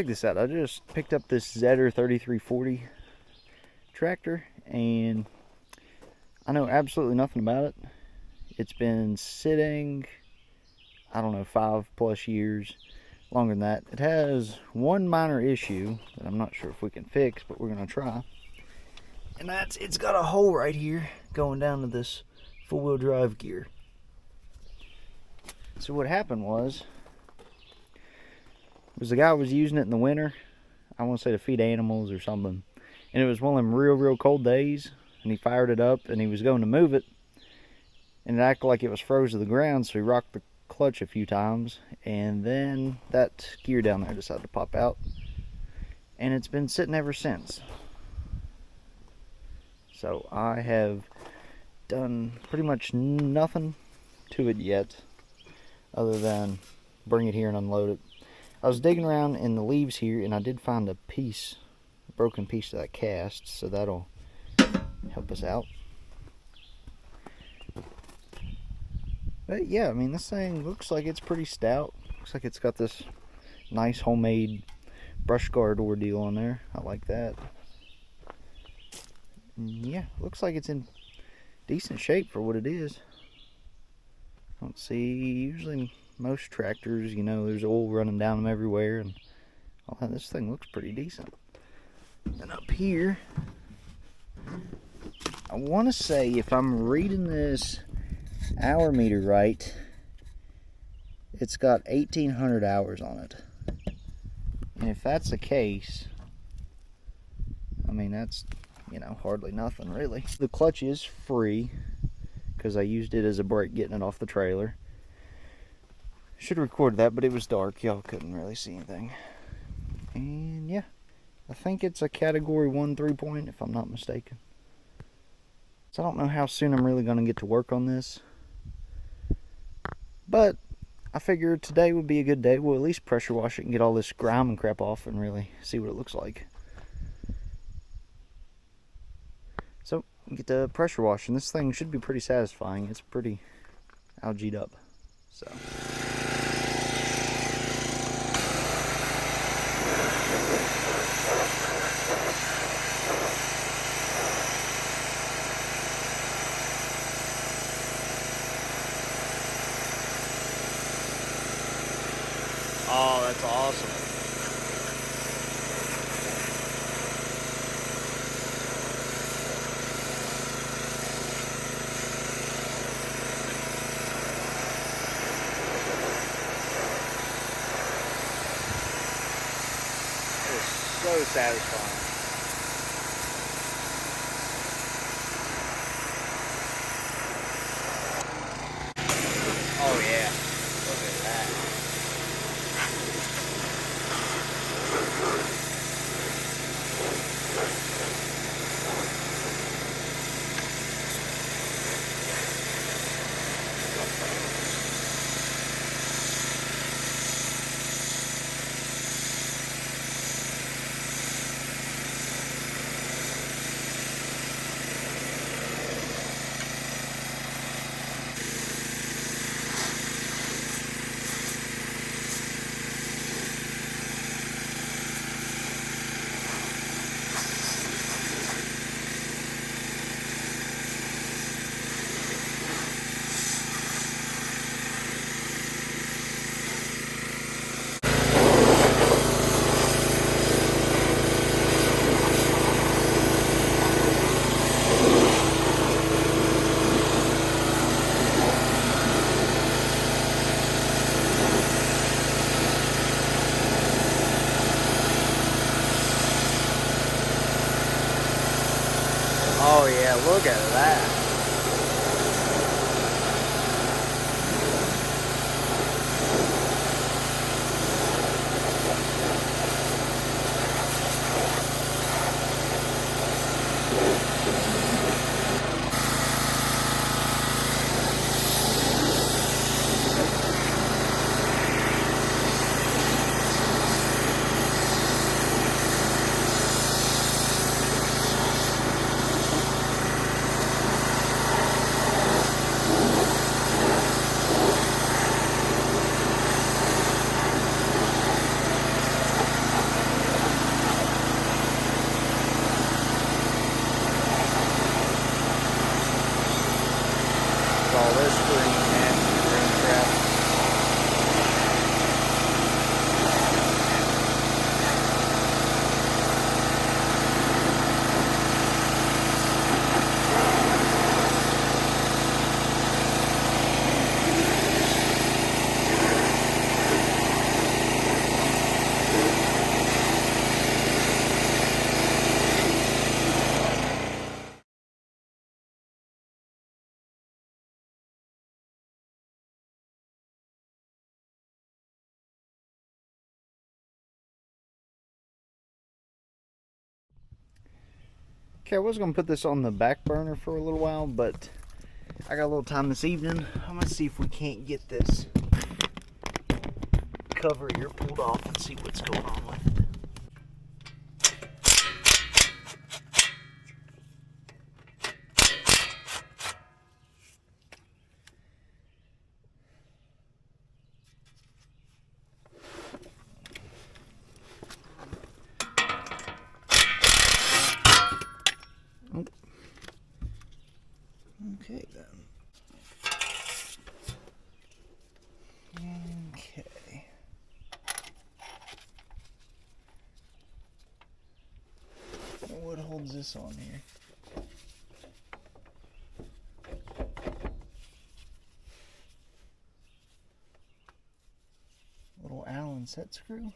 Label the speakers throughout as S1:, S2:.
S1: check this out. I just picked up this Zetor 3340 tractor, and I know absolutely nothing about it. It's been sitting, I don't know, 5+ years, longer than that. It has one minor issue that I'm not sure if we can fix, but we're gonna try. And that's, it's got a hole right here going down to this four-wheel drive gear. So what happened was the guy was using it in the winter, I want to say to feed animals or something, and it was one of them real cold days, and he fired it up and he was going to move it, and it acted like it was froze to the ground, so he rocked the clutch a few times, and then that gear down there decided to pop out, and it's been sitting ever since. So I have done pretty much nothing to it yet other than bring it here and unload it. I was digging around in the leaves here, and I did find a broken piece of that cast, so that'll help us out. But yeah, I mean, this thing looks like it's pretty stout. Looks like it's got this nice homemade brush guard ordeal on there. I like that. And yeah, looks like it's in decent shape for what it is. I don't see, usually most tractors, you know, there's oil running down them everywhere, and all that. This thing looks pretty decent. And up here, I want to say, if I'm reading this hour meter right, it's got 1,800 hours on it. And if that's the case, I mean, that's, you know, hardly nothing really. The clutch is free because I used it as a brake getting it off the trailer. Should have recorded that, but it was dark. Y'all couldn't really see anything. And yeah, I think it's a category 1 3-point, if I'm not mistaken. So I don't know how soon I'm really going to get to work on this, but I figured today would be a good day. We'll at least pressure wash it and get all this grime and crap off and really see what it looks like. So, get the pressure wash, and this thing should be pretty satisfying. It's pretty algaed up. So. Oh, that's awesome. It is so satisfying. Oh yeah, look at that. Oh yeah, look at that. Okay, I was going to put this on the back burner for a little while, but I got a little time this evening. I'm going to see if we can't get this cover here pulled off and see what's going on with it. Okay then. Okay. What holds this on here? Little Allen set screw.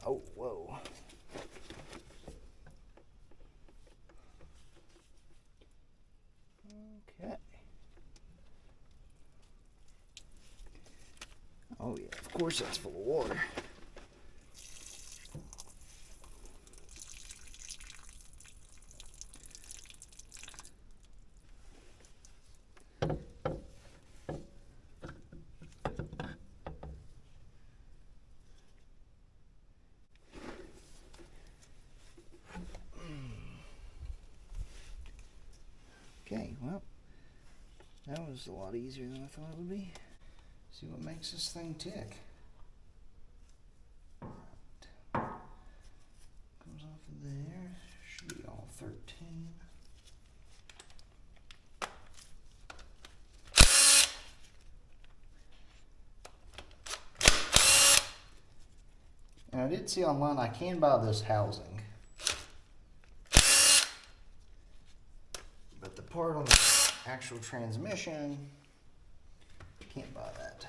S1: Oh, whoa. Okay. Oh yeah, of course that's full of water. Okay, well, that was a lot easier than I thought it would be. See what makes this thing tick. Comes off of there, should be all 13. And I did see online I can buy this housing. But the part on the actual transmission, can't buy that.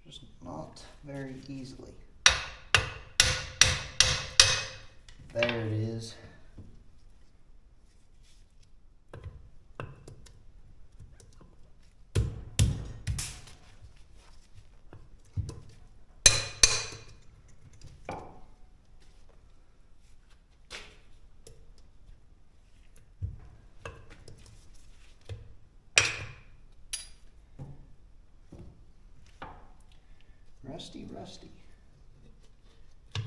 S1: Just not very easily. There it is. Rusty, rusty. Now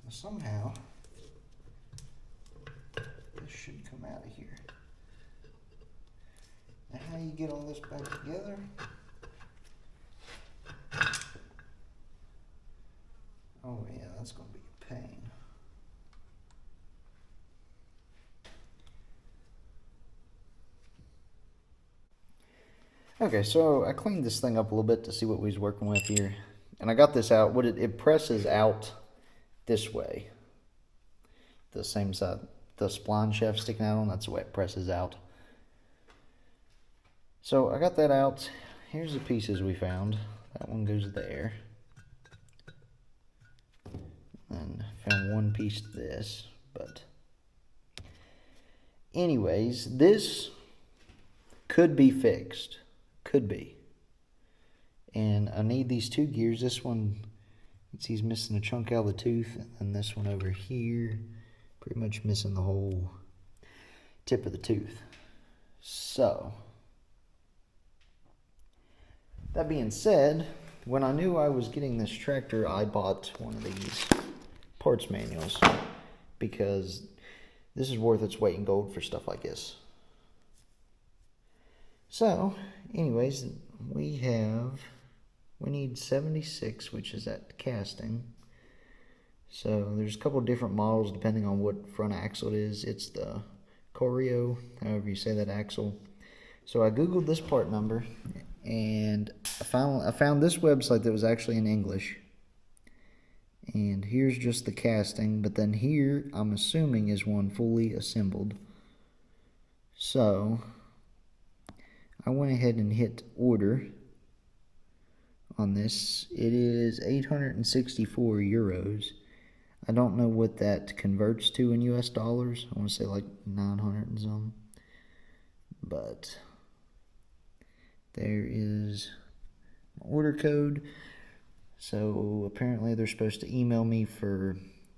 S1: somehow, this should come out of here. Now how you get all this back together? Oh yeah, that's going to be a pain. Okay, so I cleaned this thing up a little bit to see what we was working with here. And I got this out. What it presses out this way. The same side. The spline shaft sticking out on, that's the way it presses out. So I got that out. Here's the pieces we found. That one goes there. And found one piece of this, but anyways, this could be fixed. Could be. And I need these two gears. This one, you see he's missing a chunk out of the tooth, and this one over here, pretty much missing the whole tip of the tooth. So, that being said, when I knew I was getting this tractor, I bought one of these parts manuals because this is worth its weight in gold for stuff like this. So, anyways, we need 76, which is that casting. So there's a couple of different models depending on what front axle it is. It's the Corio, however you say that axle. So I googled this part number, and I found this website that was actually in English. And here's just the casting, but then here I'm assuming is one fully assembled. So I went ahead and hit order on this. It is 864 euros. I don't know what that converts to in US dollars. I want to say like 900 and something. But there is my order code. So apparently they're supposed to email me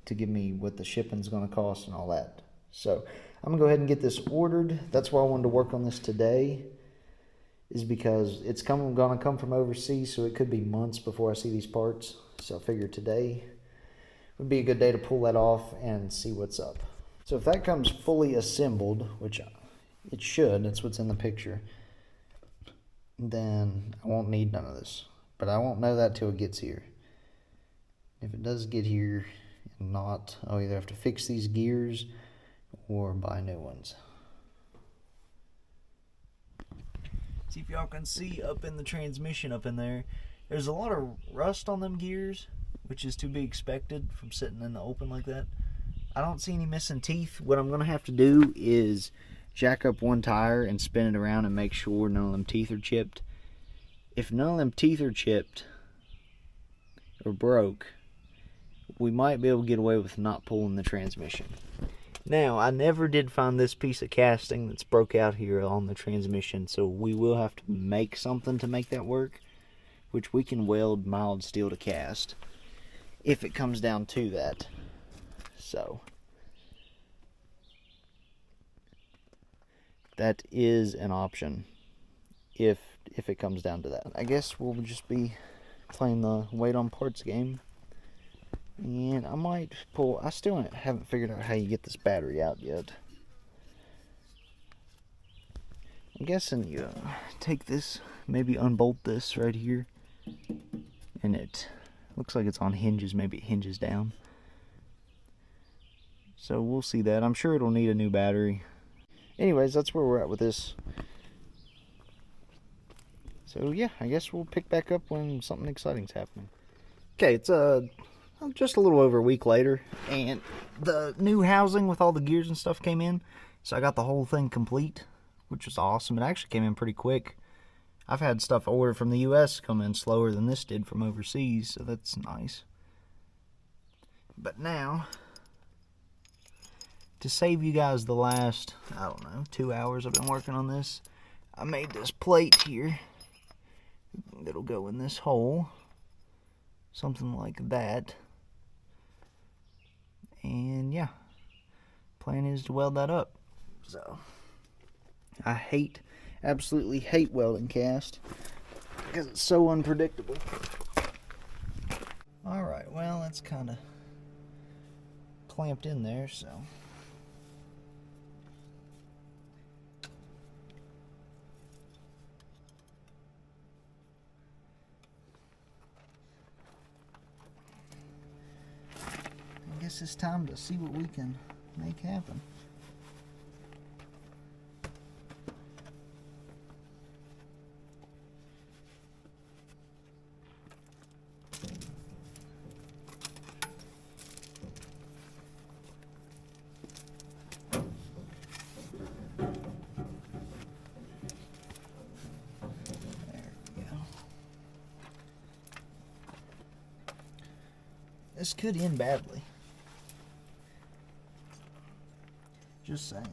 S1: to give me what the shipping's going to cost and all that. So I'm going to go ahead and get this ordered. That's why I wanted to work on this today, is because it's going to come from overseas, so it could be months before I see these parts. So I figured today would be a good day to pull that off and see what's up. So if that comes fully assembled, which it should, that's what's in the picture, then I won't need none of this. But I won't know that till it gets here. If it does get here and not, I'll either have to fix these gears or buy new ones. See if y'all can see up in the transmission up in there, there's a lot of rust on them gears, which is to be expected from sitting in the open like that. I don't see any missing teeth. What I'm going to have to do is jack up one tire and spin it around and make sure none of them teeth are chipped. If none of them teeth are chipped or broke, we might be able to get away with not pulling the transmission. Now, I never did find this piece of casting that's broke out here on the transmission, so we will have to make something to make that work, which we can weld mild steel to cast if it comes down to that. So that is an option if it comes down to that. I guess we'll just be playing the wait on parts game. And I might pull, I still haven't figured out how you get this battery out yet. I'm guessing you take this, maybe unbolt this right here, and it looks like it's on hinges, maybe it hinges down. So we'll see that. I'm sure it'll need a new battery. Anyways, that's where we're at with this. So yeah, I guess we'll pick back up when something exciting's happening. Okay, it's just a little over a week later, and the new housing with all the gears and stuff came in, so I got the whole thing complete, which was awesome. It actually came in pretty quick. I've had stuff ordered from the US come in slower than this did from overseas, so that's nice. But now, to save you guys the last, I don't know, 2 hours I've been working on this, I made this plate here that'll go in this hole, something like that. And yeah, plan is to weld that up. So I absolutely hate welding cast because it's so unpredictable. Alright, well, that's kind of clamped in there, so I guess it's time to see what we can make happen. This could end badly. Just saying.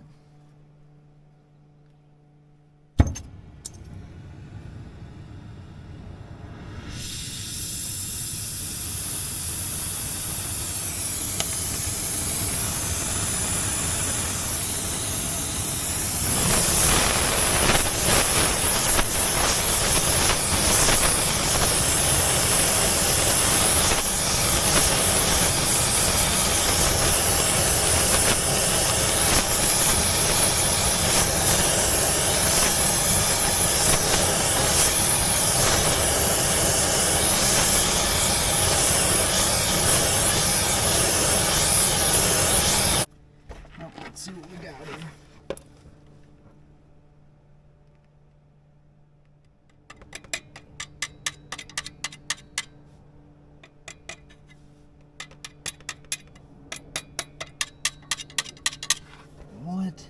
S1: Let's see what we got here. What?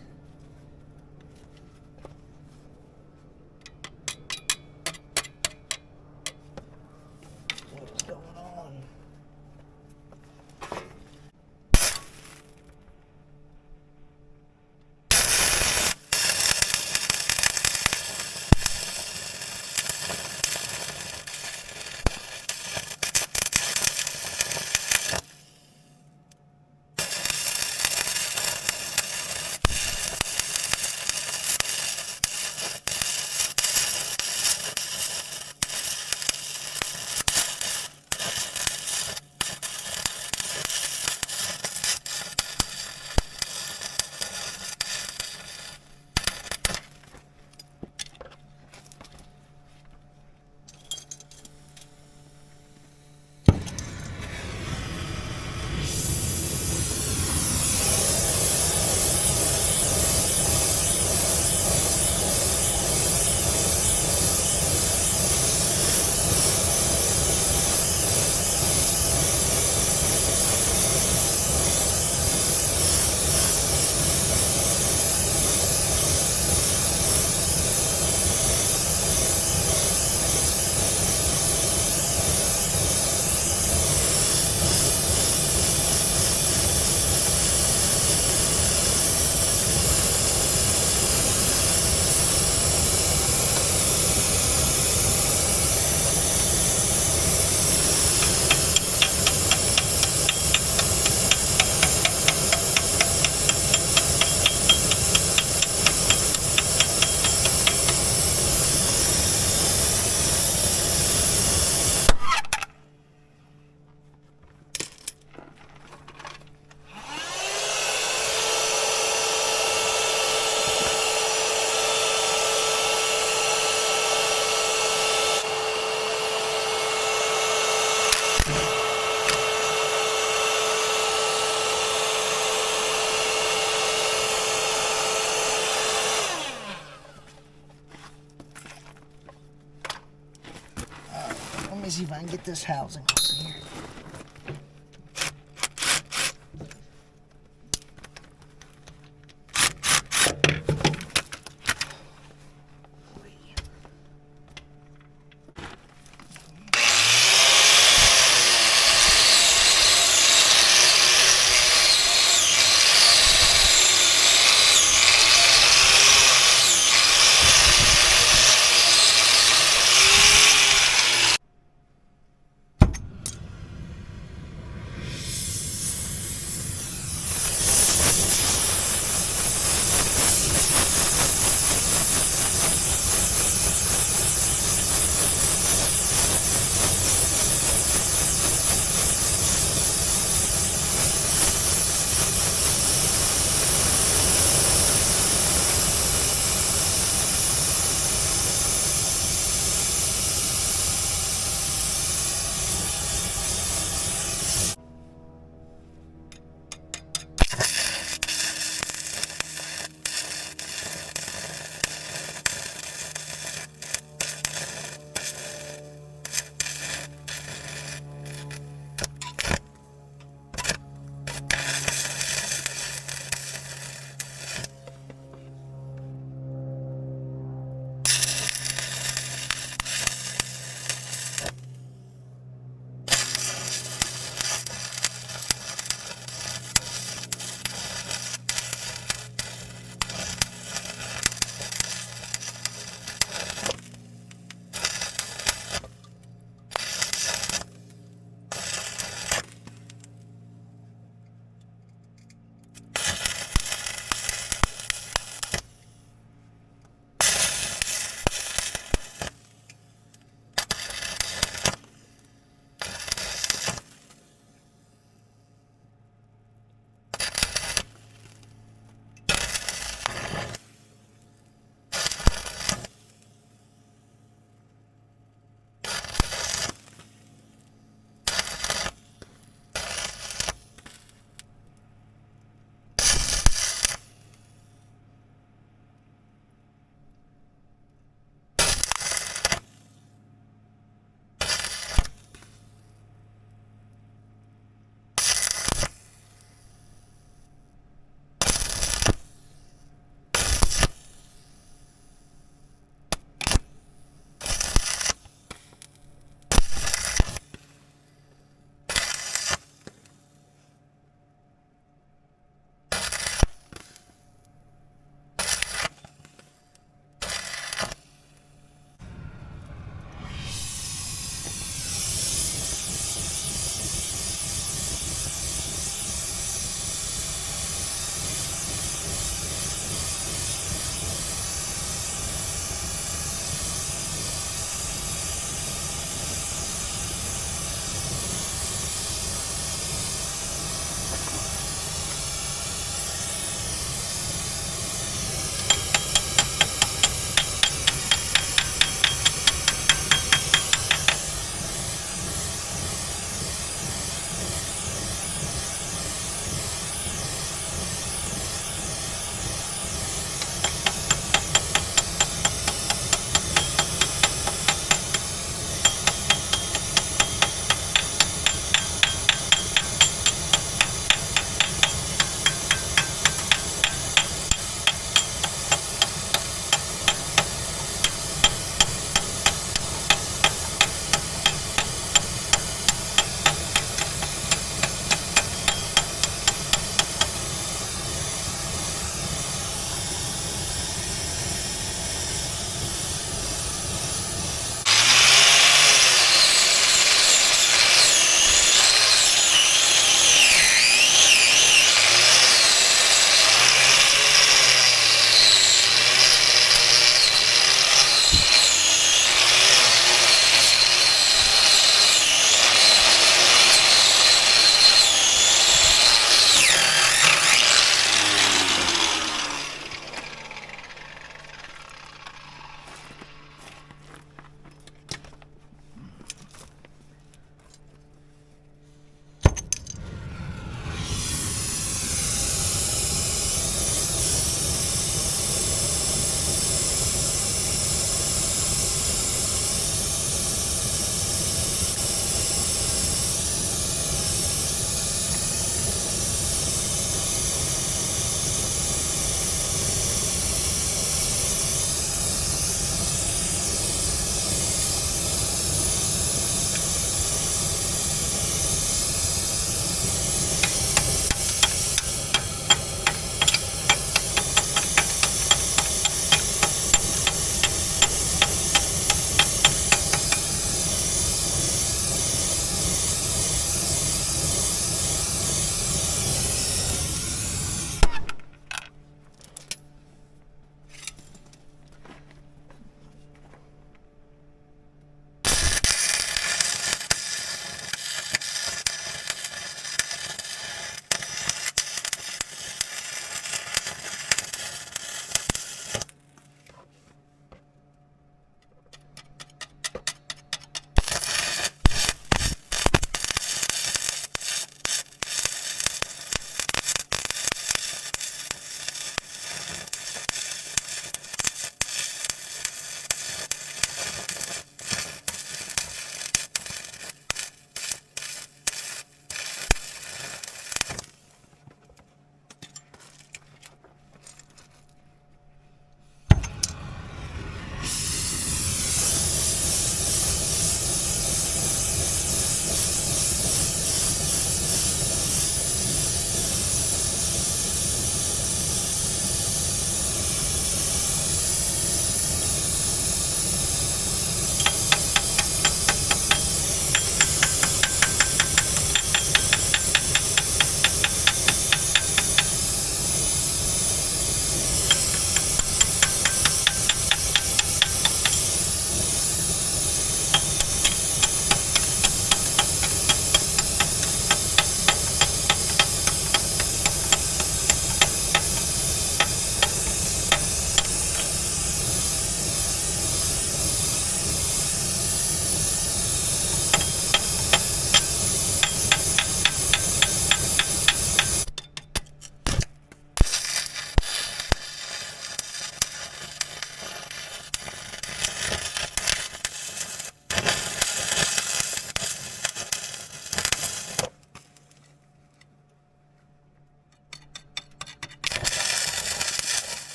S1: What is going on? Let me see if I can get this housing off here.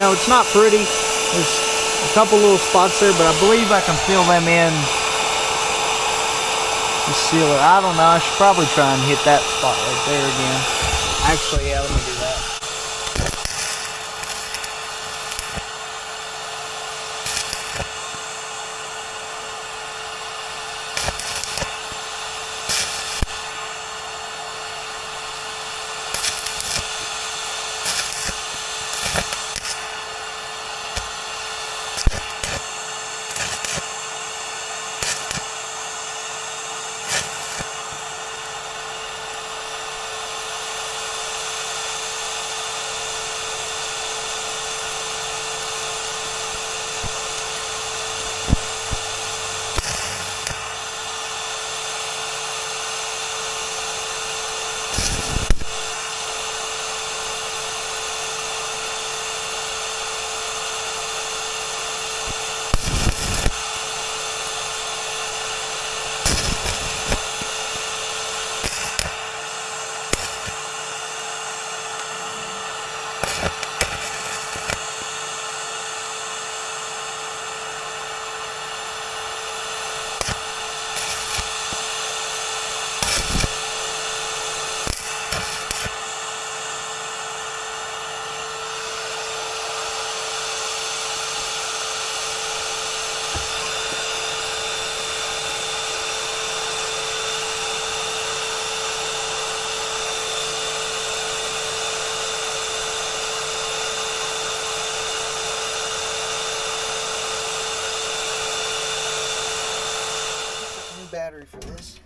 S1: No, it's not pretty. There's a couple little spots there, but I believe I can fill them in. The sealer. I don't know. I should probably try and hit that spot right there again. Actually, yeah, let me do that. Battery for this.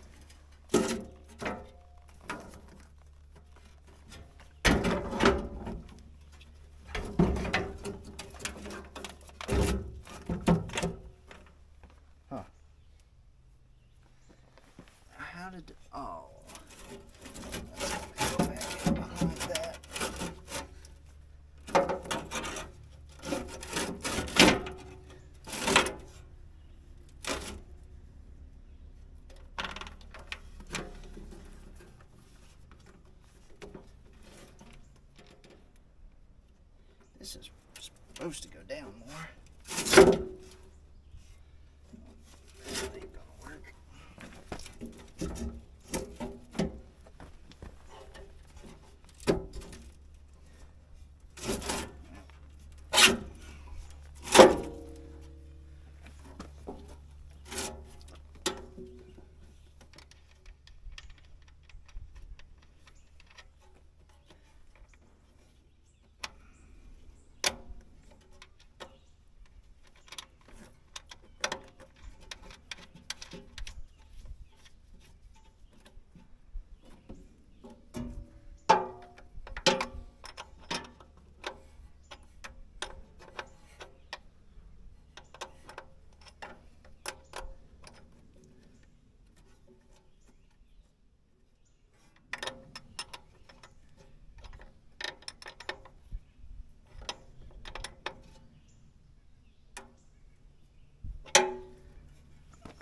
S1: Huh. How did... Oh. Let's go back behind that. This is supposed to go down more. That ain't gonna work.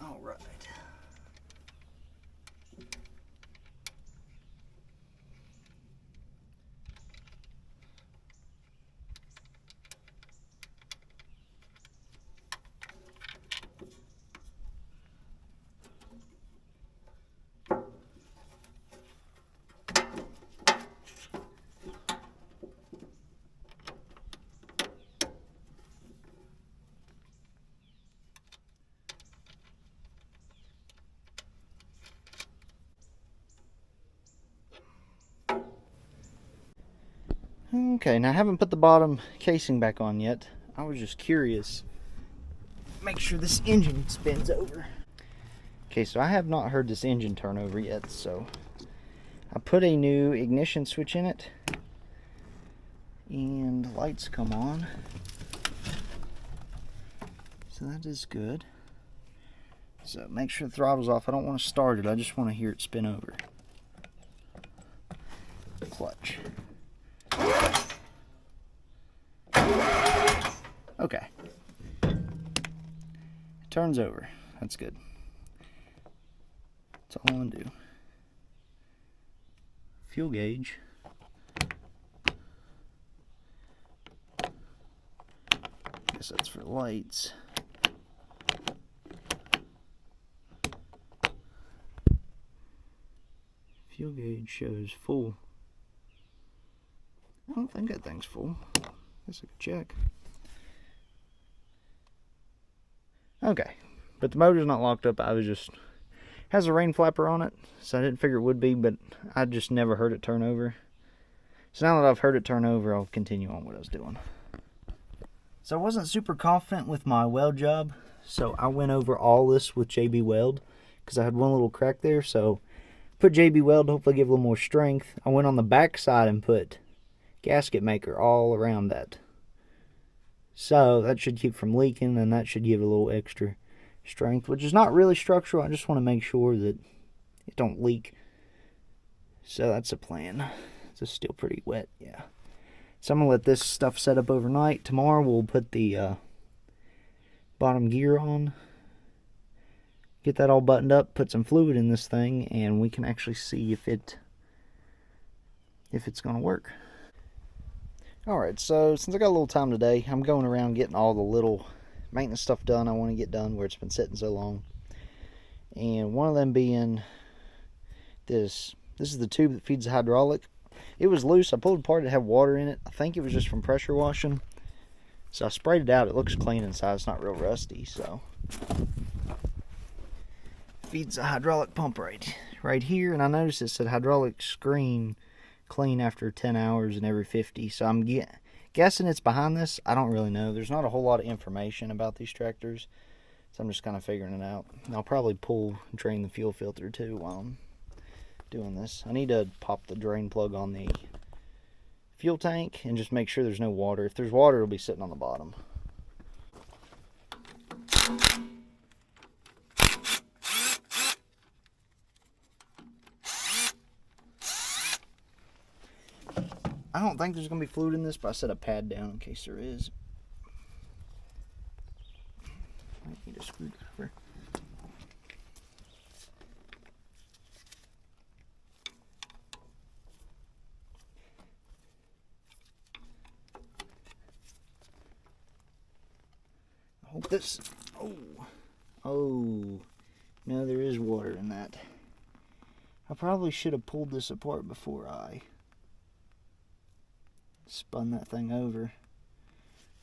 S1: All right. Okay, now I haven't put the bottom casing back on yet. I was just curious. Make sure this engine spins over. Okay, so I have not heard this engine turn over yet, so I put a new ignition switch in it and lights come on. So that is good. So make sure the throttle's off. I don't want to start it, I just want to hear it spin over. Clutch. Okay. It turns over. That's good. That's all I want to do. Fuel gauge. guess that's for lights. Fuel gauge shows full. I don't think that thing's full. Guess I could check. Okay, but the motor's not locked up. I was just, has a rain flapper on it, so I didn't figure it would be, but I just never heard it turn over. So now that I've heard it turn over, I'll continue on what I was doing. So I wasn't super confident with my weld job, so I went over all this with JB Weld, because I had one little crack there, so put JB Weld, hopefully give a little more strength. I went on the back side and put gasket maker all around that. So that should keep from leaking, and that should give a little extra strength, which is not really structural. I just want to make sure that it don't leak. So that's a plan. It's still pretty wet, yeah. So I'm going to let this stuff set up overnight. Tomorrow we'll put the bottom gear on, get that all buttoned up, put some fluid in this thing, and we can actually see if it's going to work. Alright, so since I got a little time today, I'm going around getting all the little maintenance stuff done I want to get done where it's been sitting so long. And one of them being this. This is the tube that feeds the hydraulic. It was loose. I pulled it apart. It had water in it. I think it was just from pressure washing. So I sprayed it out. It looks clean inside. It's not real rusty. So feeds the hydraulic pump right here. And I noticed it said hydraulic screen clean after 10 hours and every 50. So I'm guessing it's behind this. I don't really know. There's not a whole lot of information about these tractors. So I'm just kind of figuring it out. And I'll probably drain the fuel filter too while I'm doing this. I need to pop the drain plug on the fuel tank and just make sure there's no water. If there's water, it'll be sitting on the bottom. I don't think there's going to be fluid in this, but I set a pad down in case there is. I need a screwdriver. I hope this... Oh, no, there is water in that. I probably should have pulled this apart before I spun that thing over.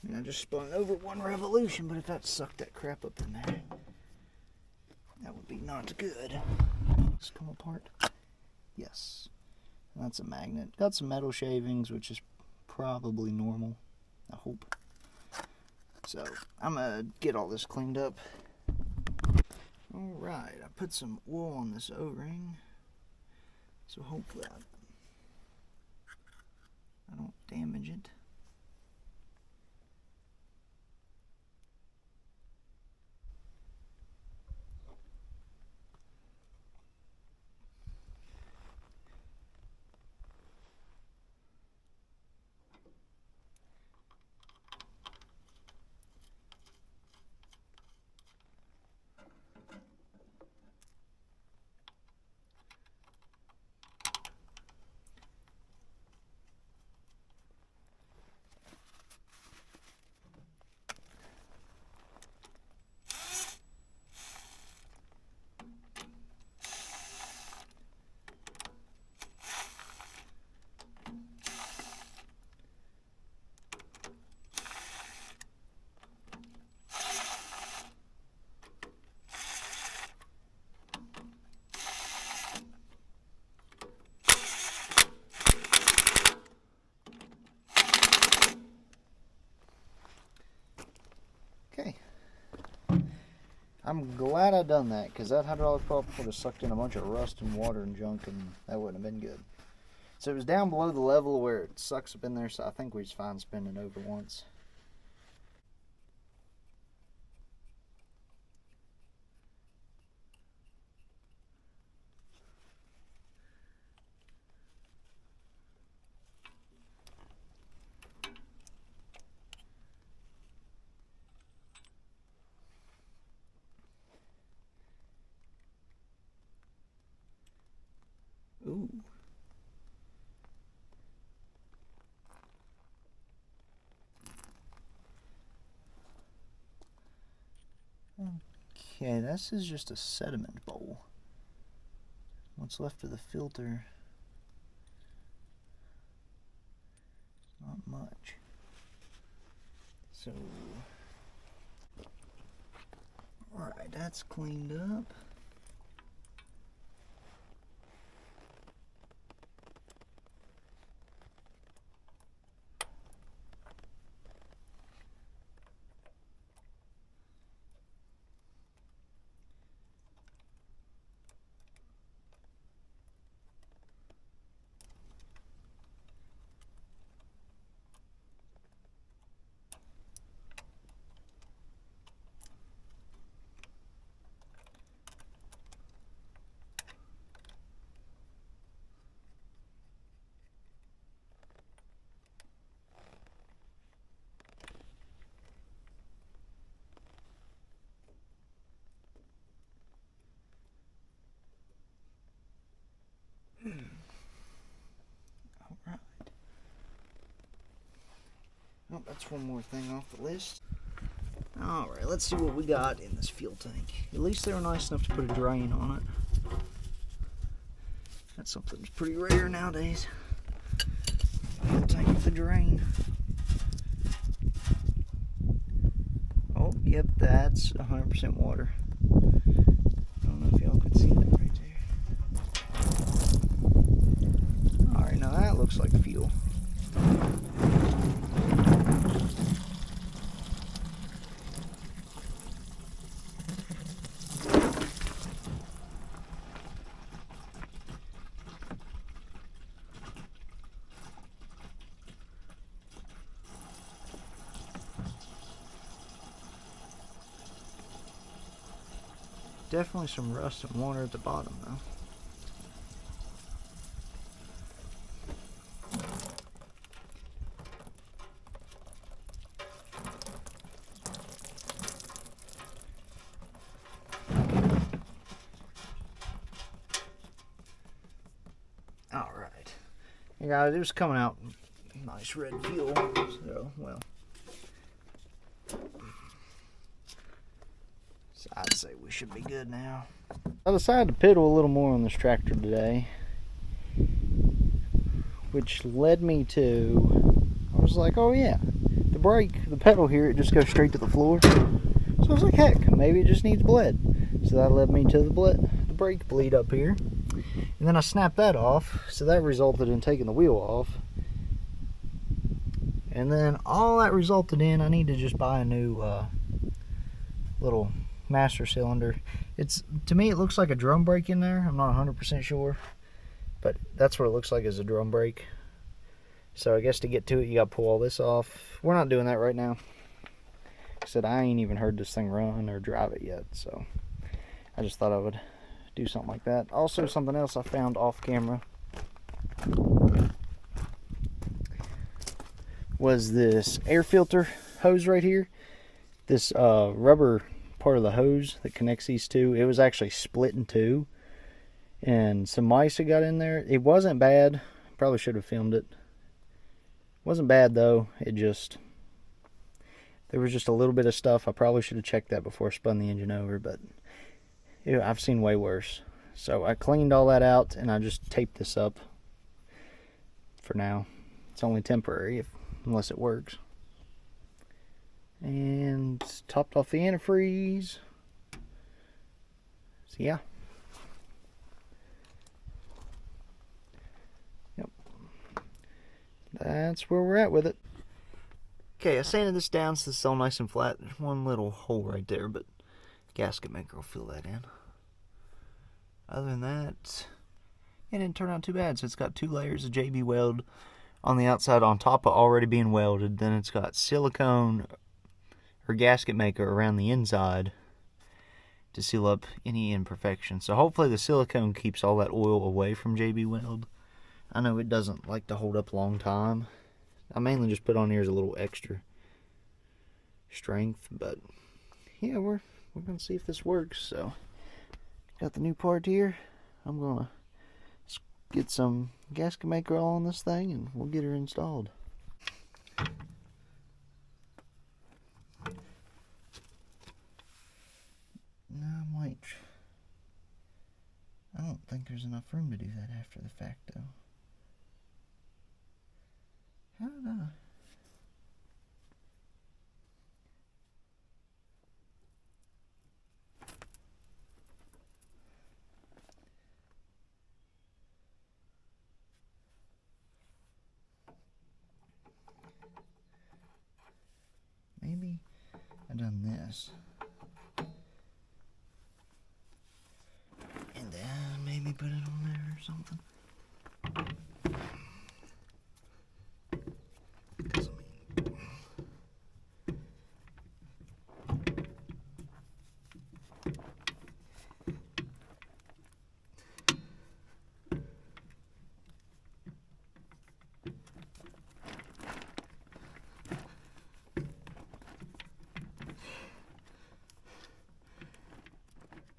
S1: I mean, I just spun it over one revolution, but if that sucked that crap up in there, that would be not good. Let's come apart. Yes. And that's a magnet. Got some metal shavings, which is probably normal, I hope. So, I'm going to get all this cleaned up. Alright, I put some wool on this O-ring. So hopefully I don't damage it. Okay. I'm glad I done that, because that hydraulic pump would have sucked in a bunch of rust and water and junk, and that wouldn't have been good. So it was down below the level where it sucks up in there, so I think we was fine spinning it over once. Ooh. Okay, this is just a sediment bowl. What's left of the filter? Not much. So, alright, that's cleaned up. Alright. Oh, that's one more thing off the list. Alright, let's see what we got in this fuel tank. At least they were nice enough to put a drain on it. That's something that's pretty rare nowadays. Fuel tank with a drain. Oh, yep, that's 100% water. I don't know if y'all could see that right there. Alright, now that looks like fuel. Definitely some rust and water at the bottom though. Alright. You guys, it was coming out nice red fuel, so, well. So I'd say we should be good now. I decided to pedal a little more on this tractor today, which led me to, I was like, oh yeah, the brake, the pedal here, it just goes straight to the floor. So I was like, heck, maybe it just needs bled. So that led me to the brake bleed up here. And then I snapped that off, so that resulted in taking the wheel off. And then all that resulted in, I need to just buy a new little master cylinder. To me, it looks like a drum brake in there. I'm not 100% sure, but that's what it looks like, is a drum brake. So I guess to get to it, you got to pull all this off. We're not doing that right now. Like I said, I ain't even heard this thing run or drive it yet, so I just thought I would do something like that. Also, something else I found off camera was this air filter hose right here. This rubber part of the hose that connects these two, it was actually split in two, and some mice had got in there. It wasn't bad. Probably should have filmed it. Wasn't bad though. There was just a little bit of stuff. I probably should have checked that before I spun the engine over, but I've seen way worse. So I cleaned all that out and I just taped this up for now. It's only temporary unless it works. And topped off the antifreeze. So yeah. Yep. That's where we're at with it. Okay, I sanded this down so it's all nice and flat. There's one little hole right there, but gasket maker will fill that in. Other than that, it didn't turn out too bad. So it's got 2 layers of JB Weld on the outside on top of already being welded. Then it's got silicone or gasket maker around the inside to seal up any imperfections. So hopefully the silicone keeps all that oil away from JB Weld. I know it doesn't like to hold up a long time. I mainly just put on here as a little extra strength, but yeah, we're gonna see if this works. So got the new part here. I'm gonna get some gasket maker all on this thing and we'll get her installed. No, think there's enough room to do that after the fact, though. How did I... Maybe I done this. And then maybe put it on there or something. Because, I mean,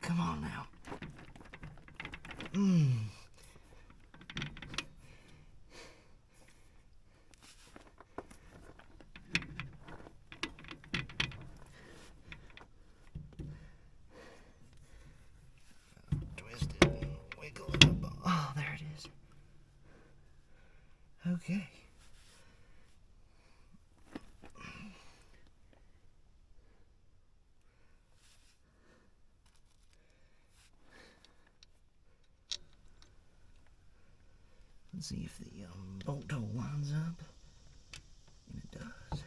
S1: come on now. Twist it and wiggle it up. Oh, there it is. Okay. Let's see if the bolt hole lines up. And it does.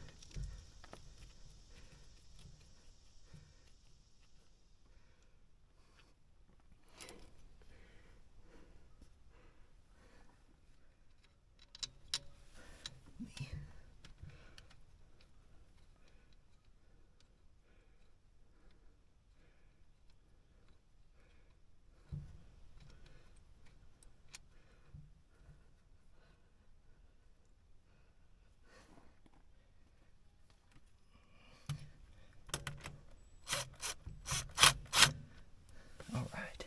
S1: All right.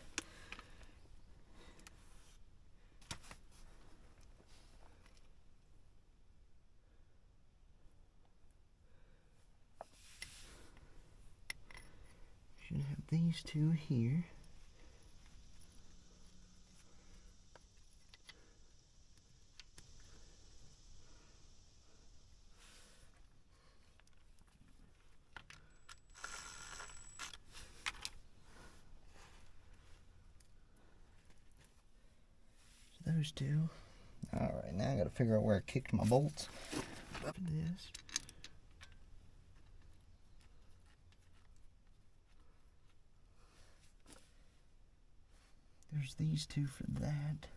S1: Should have these two here. Those two. Alright, now I gotta figure out where I kicked my bolts. Up this. There's these two for that.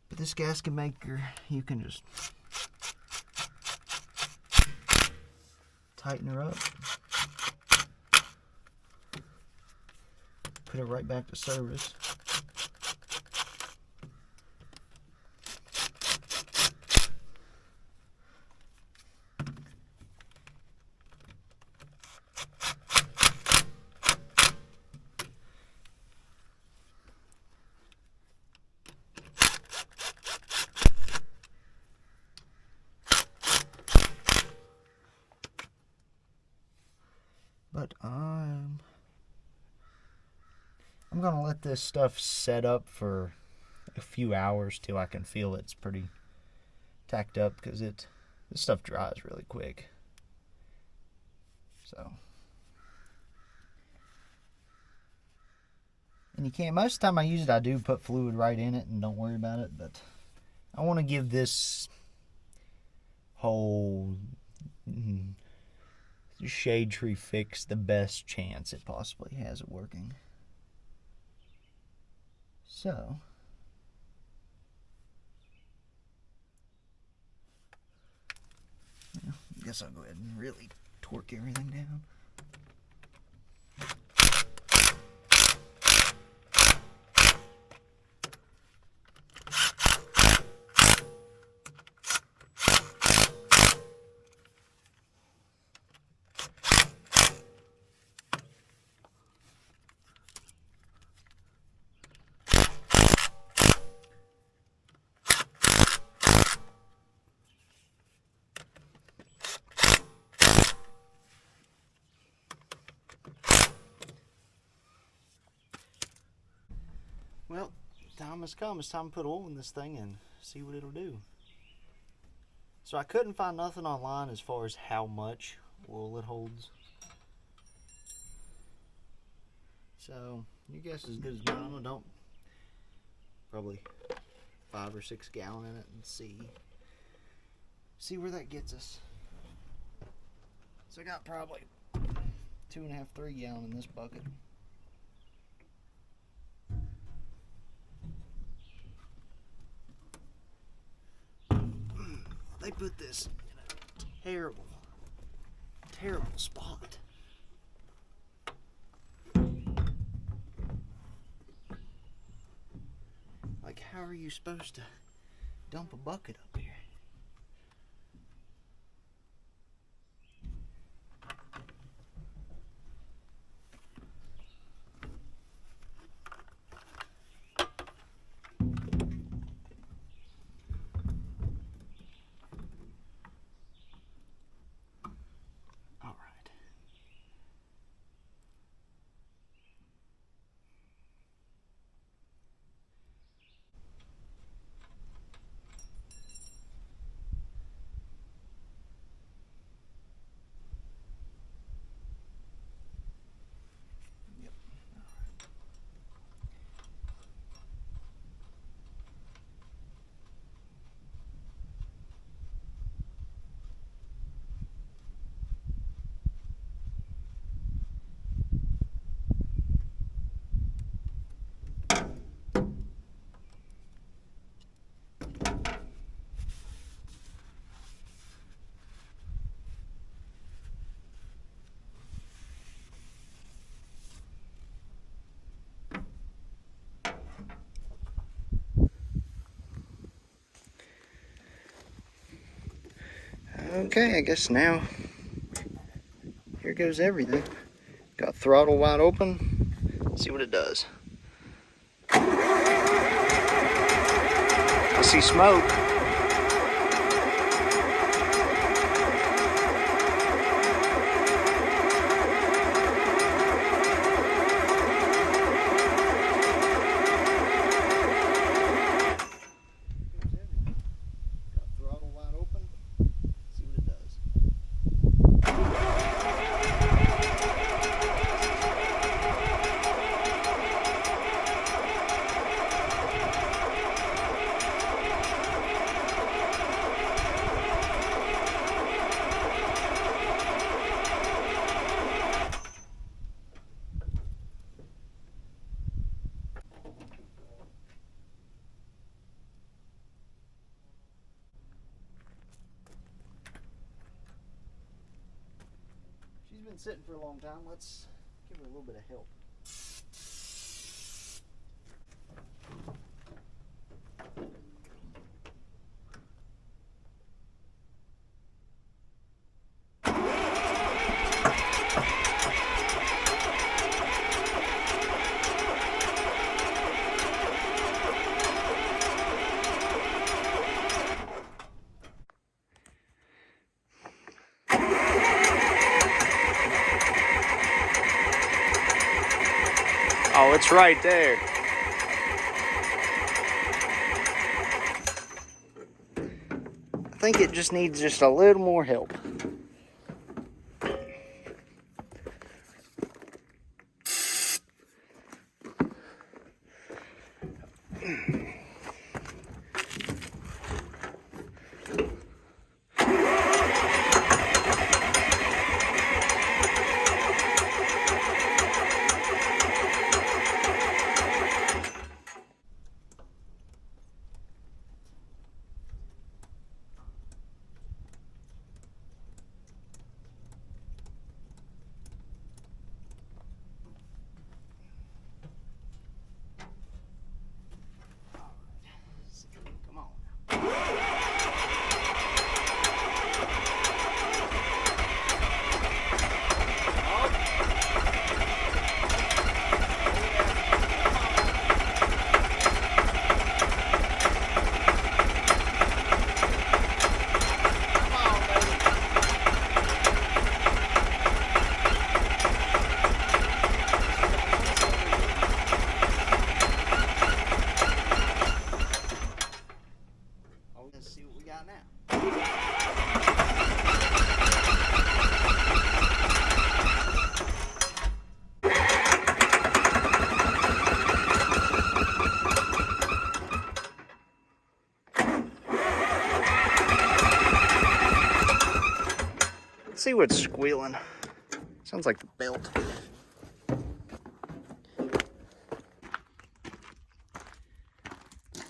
S1: But this gasket maker, you can just tighten her up, put it right back to service. But I'm gonna let this stuff set up for a few hours till I can feel it's pretty tacked up, because this stuff dries really quick. So, and you can't, most of the time I use it, I do put fluid right in it and don't worry about it, but I want to give this whole shade tree fix the best chance it possibly has of working. So, I guess I'll go ahead and really torque everything down. has come. It's time to put oil in this thing and see what it'll do. So I couldn't find nothing online as far as how much oil it holds. So your guess is as good as mine. I don't probably 5 or 6 gallon in it and see where that gets us. So I got probably 2.5, 3 gallon in this bucket. They put this in a terrible, terrible spot. Like, how are you supposed to dump a bucket up here? Okay, I guess now here goes everything. Got throttle wide open. See what it does. I see smoke. She's been sitting for a long time. Let's give her a little bit of help. Oh, it's right there. I think it just needs just a little more help. Let's see what we got now. Let's see what's squealing. Sounds like the belt.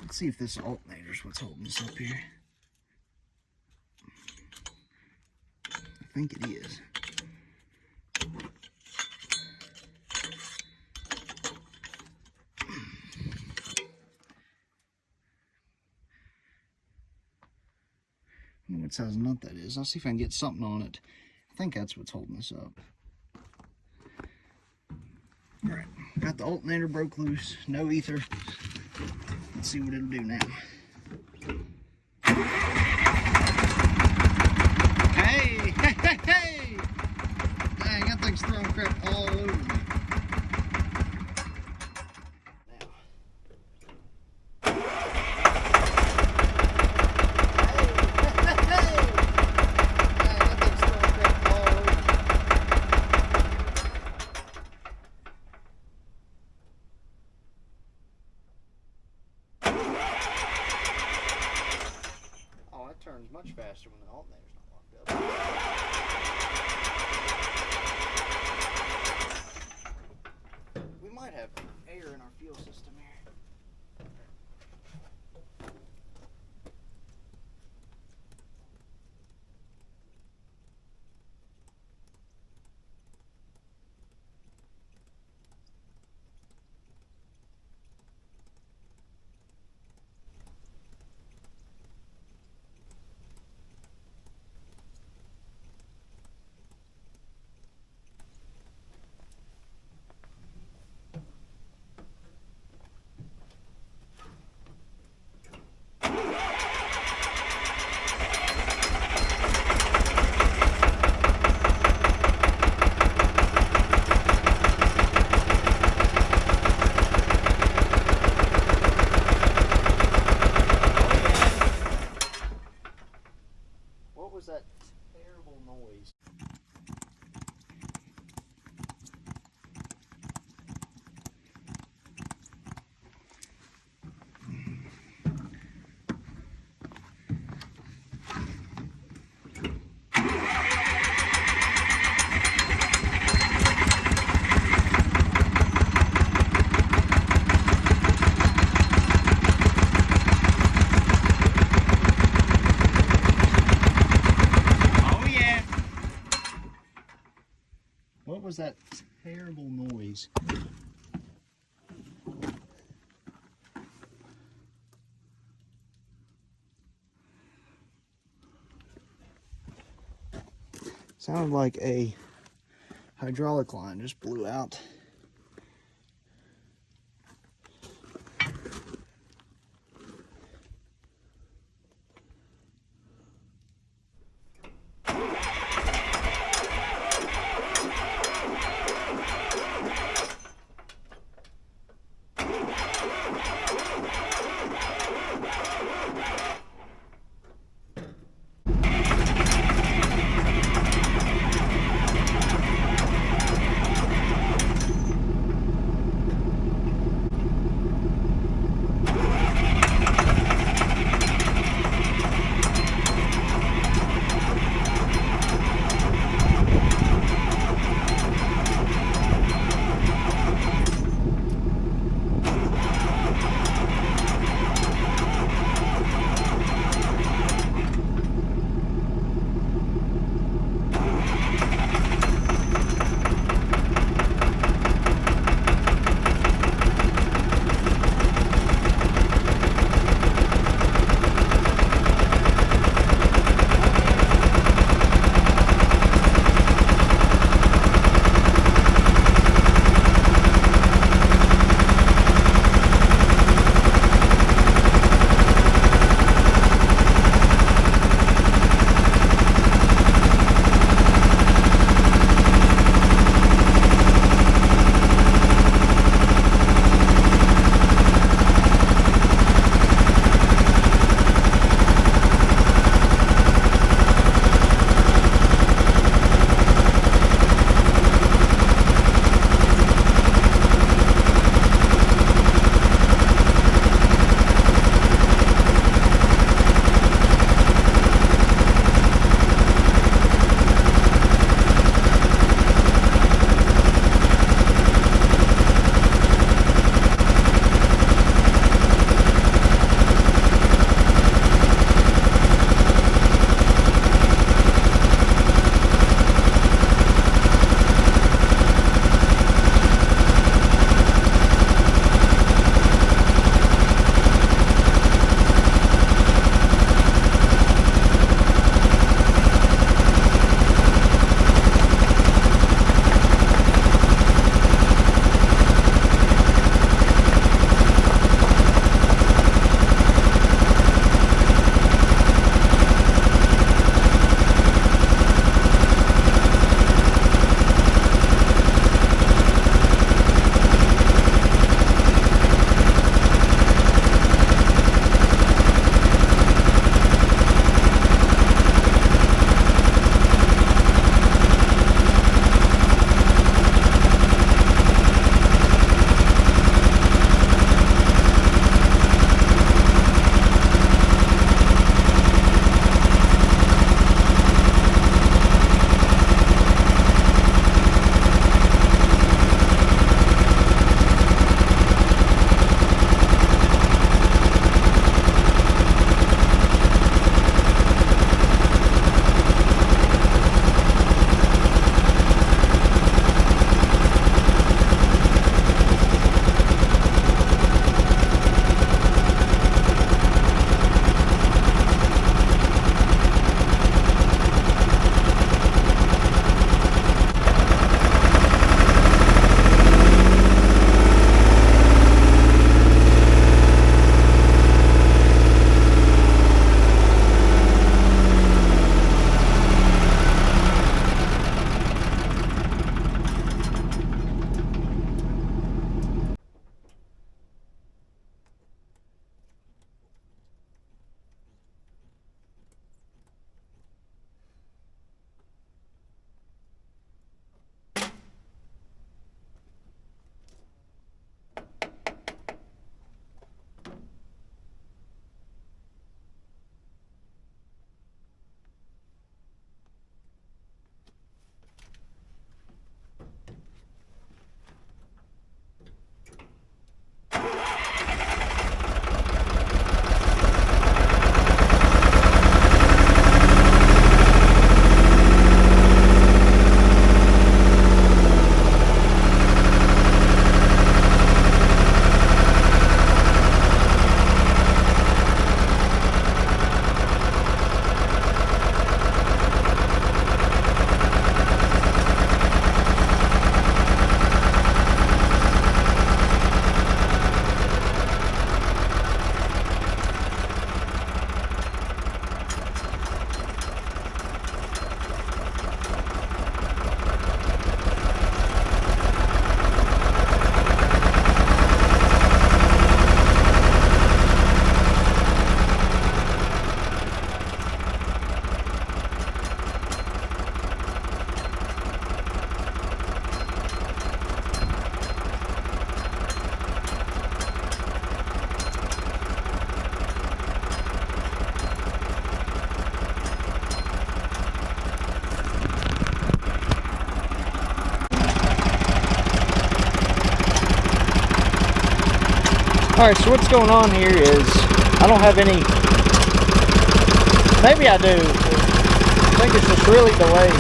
S1: Let's see if this alternator's what's holding us up here. I think it is. I don't know what size nut that is. I'll see if I can get something on it. I think that's what's holding us up. Alright, got the alternator broke loose, no ether. Let's see what it'll do now. Hey, hey, hey, hey! Dang, that thing's throwing crap all over me. Turns much faster when the alternator's not locked up. We might have air in our fuel system here. What was that terrible noise? What was that terrible noise? Sounded like a hydraulic line just blew out. Alright, so what's going on here is I don't have any, maybe I do, I think it's just really delayed.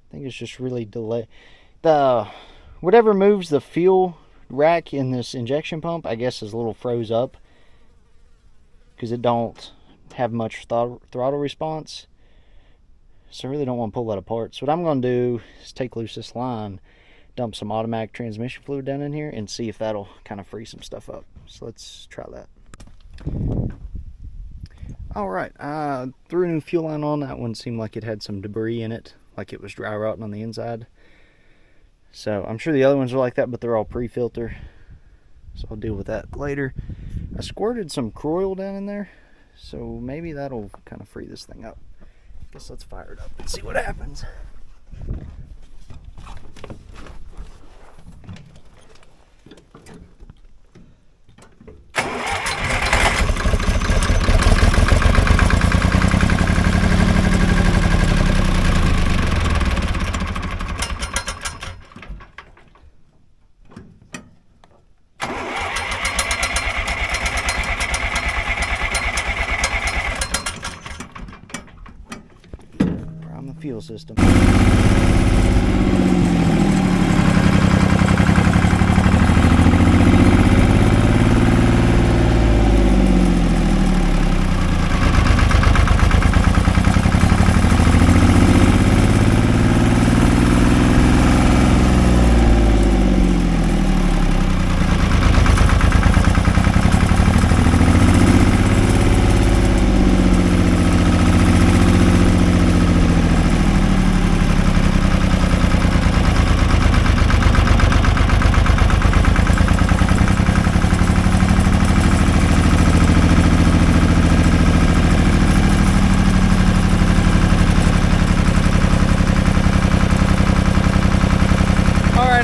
S1: I think it's just really delayed. Whatever moves the fuel rack in this injection pump, I guess, is a little froze up because it don't have much throttle response. So I really don't want to pull that apart. So what I'm going to do is take loose this line, dump some automatic transmission fluid down in here, and see if that'll kind of free some stuff up. So let's try that. Alright, threw a new fuel line on. That one seemed like it had some debris in it, like it was dry rotting on the inside. So I'm sure the other ones are like that, but they're all pre-filter. So I'll deal with that later. I squirted some Croil down in there, so maybe that'll kind of free this thing up. Guess let's fire it up and see what happens. Fuel system.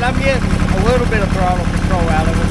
S1: I'm getting a little bit of throttle control out of it.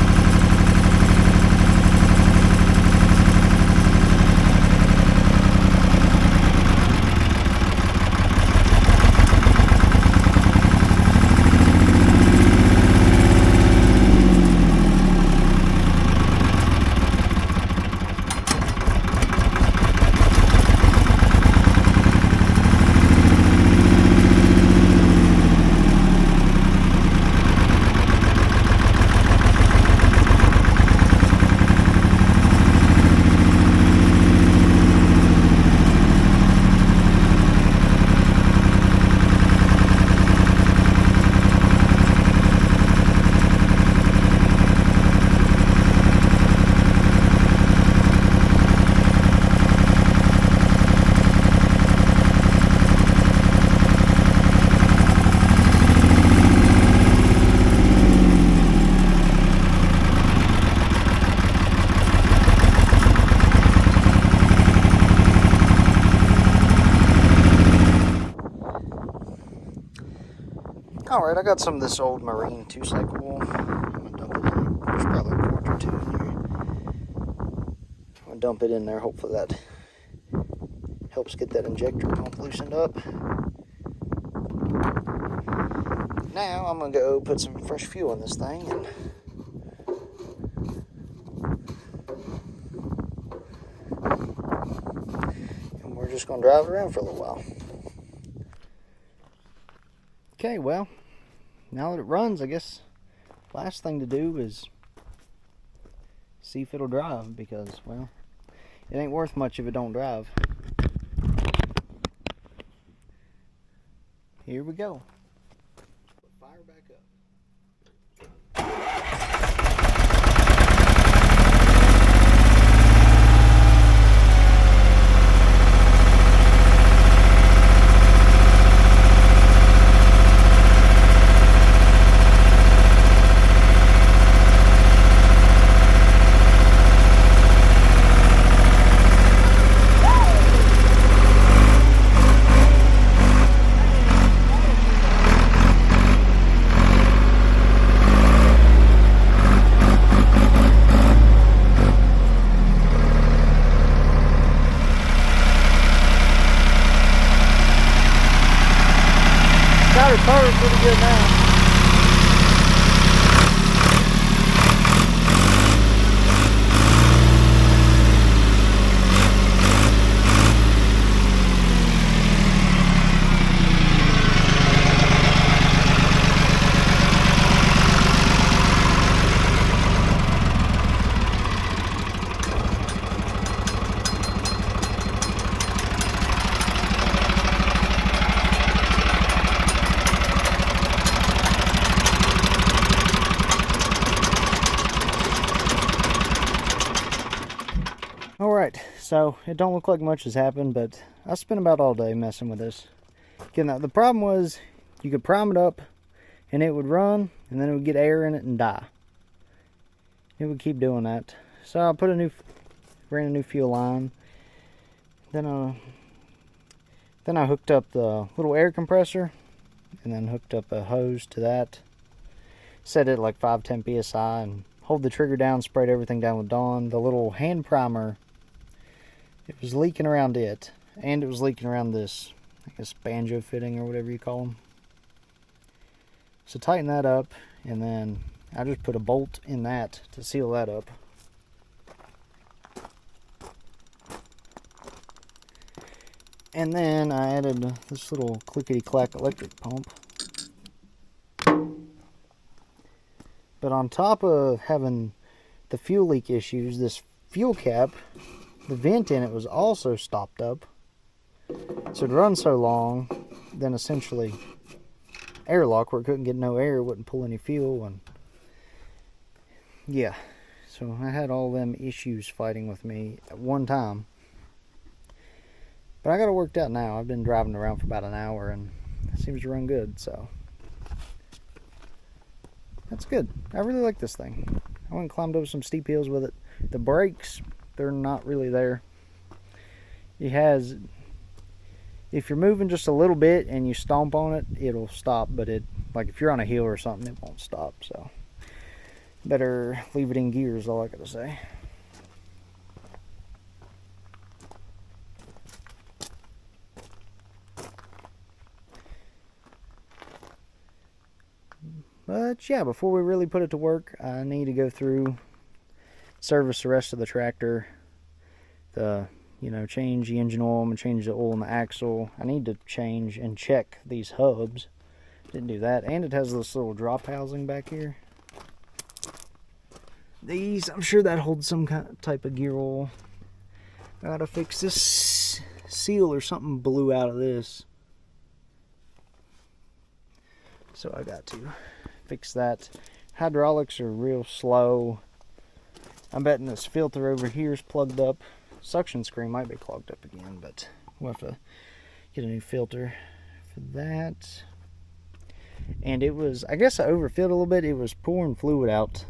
S1: Alright, I got some of this old Marine 2-cycle wool. I'm going to dump it in. There's probably a quart or two in here. I'm going to dump it in there. Hopefully that helps get that injector pump loosened up. Now I'm going to go put some fresh fuel in this thing. And we're just going to drive it around for a little while. Okay, well, now that it runs, I guess last thing to do is see if it'll drive, because, well, it ain't worth much if it don't drive. Here we go. Fire back up. Alright, so it don't look like much has happened, but I spent about all day messing with this. Again, the problem was you could prime it up and it would run, and then it would get air in it and die. It would keep doing that. So I ran a new fuel line. Then I hooked up the little air compressor, and then hooked up a hose to that. Set it like 510 psi and hold the trigger down, sprayed everything down with Dawn. The little hand primer, it was leaking around it, and it was leaking around this, I guess, banjo fitting or whatever you call them. So tighten that up, and then I just put a bolt in that to seal that up. And then I added this little clickety-clack electric pump. But on top of having the fuel leak issues, this fuel cap, the vent in it was also stopped up. So it'd run so long, then essentially airlock where it couldn't get no air, wouldn't pull any fuel, and yeah. So I had all them issues fighting with me at one time. But I got it worked out now. I've been driving around for about an hour and it seems to run good, so that's good. I really like this thing. I went and climbed over some steep hills with it. The brakes, they're not really there. It has, if you're moving just a little bit and you stomp on it, it'll stop, but like if you're on a hill or something, it won't stop, so better leave it in gear is all I gotta say. But yeah, before we really put it to work, I need to go through, service the rest of the tractor, change the engine oil, and change the oil in the axle. I need to change and check these hubs. Didn't do that. And it has this little drop housing back here. These, I'm sure that holds some kind of type of gear oil. I gotta fix this seal or something blew out of this. So I got to fix that. Hydraulics are real slow. I'm betting this filter over here is plugged up. Suction screen might be clogged up again, but we'll have to get a new filter for that. And it was, I guess I overfilled a little bit. It was pouring fluid out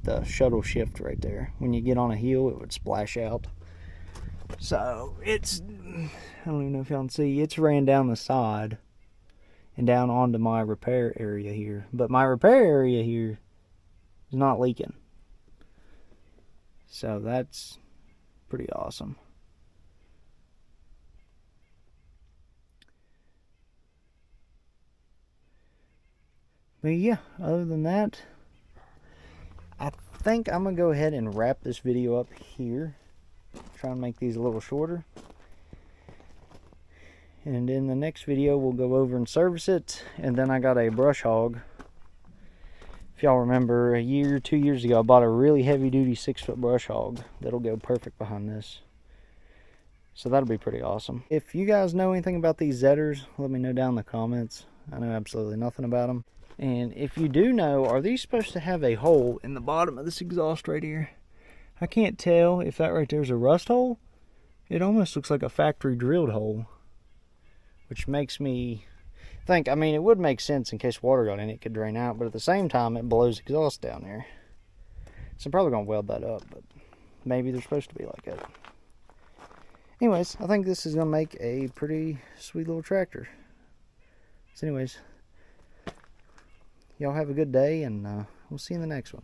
S1: the shuttle shift right there. When you get on a hill, it would splash out. So it's, I don't even know if y'all can see, it's ran down the side and down onto my repair area here. But my repair area here is not leaking. So that's pretty awesome. But yeah, other than that, I think I'm going to go ahead and wrap this video up here. Try and make these a little shorter. And in the next video, we'll go over and service it. And then I got a brush hog. If y'all remember, 2 years ago, I bought a really heavy-duty 6-foot brush hog. That'll go perfect behind this. So that'll be pretty awesome. If you guys know anything about these zetors, let me know down in the comments. I know absolutely nothing about them. And if you do know, are these supposed to have a hole in the bottom of this exhaust right here? I can't tell if that right there is a rust hole. It almost looks like a factory drilled hole, which makes me think, I mean, it would make sense in case water got in it, could drain out, but at the same time, it blows exhaust down there. So I'm probably going to weld that up, but maybe they're supposed to be like that. Anyways, I think this is going to make a pretty sweet little tractor. So anyways, y'all have a good day, and we'll see you in the next one.